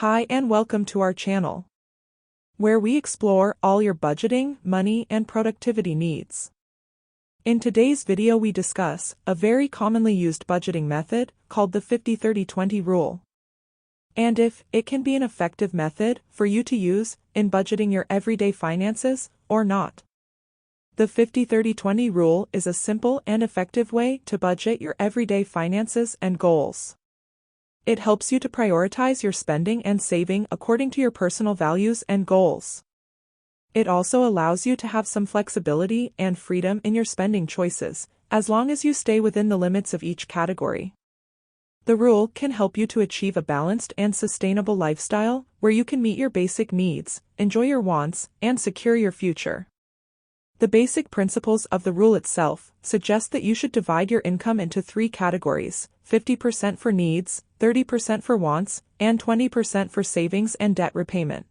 Hi and welcome to our channel, where we explore all your budgeting, money, and productivity needs. In today's video we discuss a very commonly used budgeting method called the 50-30-20 rule, and if it can be an effective method for you to use in budgeting your everyday finances or not. The 50-30-20 rule is a simple and effective way to budget your everyday finances and goals. It helps you to prioritize your spending and saving according to your personal values and goals. It also allows you to have some flexibility and freedom in your spending choices, as long as you stay within the limits of each category. The rule can help you to achieve a balanced and sustainable lifestyle where you can meet your basic needs, enjoy your wants, and secure your future. The basic principles of the rule itself suggest that you should divide your income into three categories: 50% for needs, 30% for wants, and 20% for savings and debt repayment.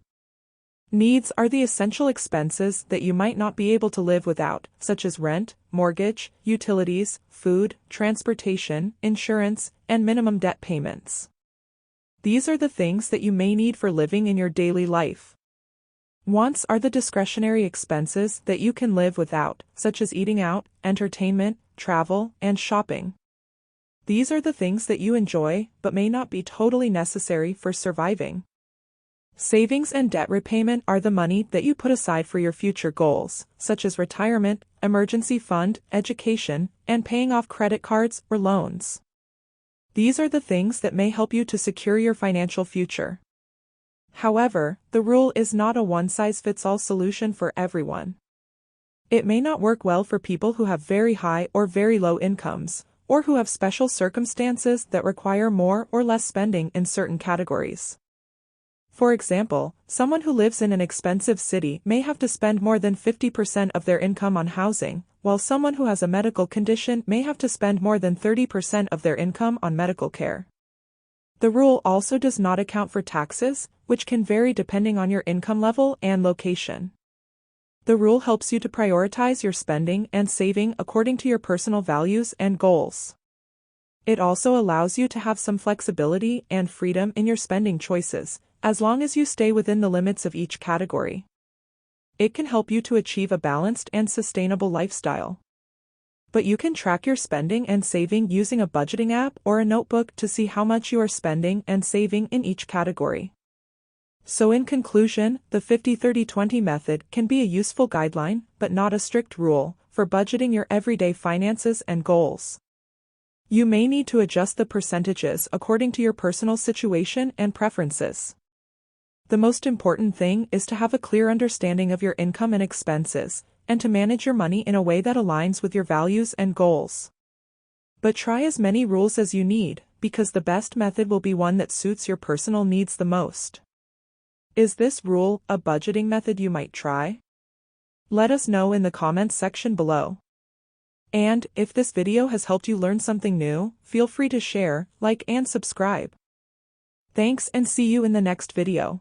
Needs are the essential expenses that you might not be able to live without, such as rent, mortgage, utilities, food, transportation, insurance, and minimum debt payments. These are the things that you may need for living in your daily life. Wants are the discretionary expenses that you can live without, such as eating out, entertainment, travel, and shopping. These are the things that you enjoy but may not be totally necessary for surviving. Savings and debt repayment are the money that you put aside for your future goals, such as retirement, emergency fund, education, and paying off credit cards or loans. These are the things that may help you to secure your financial future. However, the rule is not a one-size-fits-all solution for everyone. It may not work well for people who have very high or very low incomes, or who have special circumstances that require more or less spending in certain categories. For example, someone who lives in an expensive city may have to spend more than 50% of their income on housing, while someone who has a medical condition may have to spend more than 30% of their income on medical care. The rule also does not account for taxes, which can vary depending on your income level and location. The rule helps you to prioritize your spending and saving according to your personal values and goals. It also allows you to have some flexibility and freedom in your spending choices, as long as you stay within the limits of each category. It can help you to achieve a balanced and sustainable lifestyle. But you can track your spending and saving using a budgeting app or a notebook to see how much you are spending and saving in each category. So in conclusion, the 50-30-20 method can be a useful guideline, but not a strict rule, for budgeting your everyday finances and goals. You may need to adjust the percentages according to your personal situation and preferences. The most important thing is to have a clear understanding of your income and expenses, and to manage your money in a way that aligns with your values and goals. But try as many rules as you need, because the best method will be one that suits your personal needs the most. Is this rule a budgeting method you might try? Let us know in the comments section below. And if this video has helped you learn something new, feel free to share, like, and subscribe. Thanks, and see you in the next video.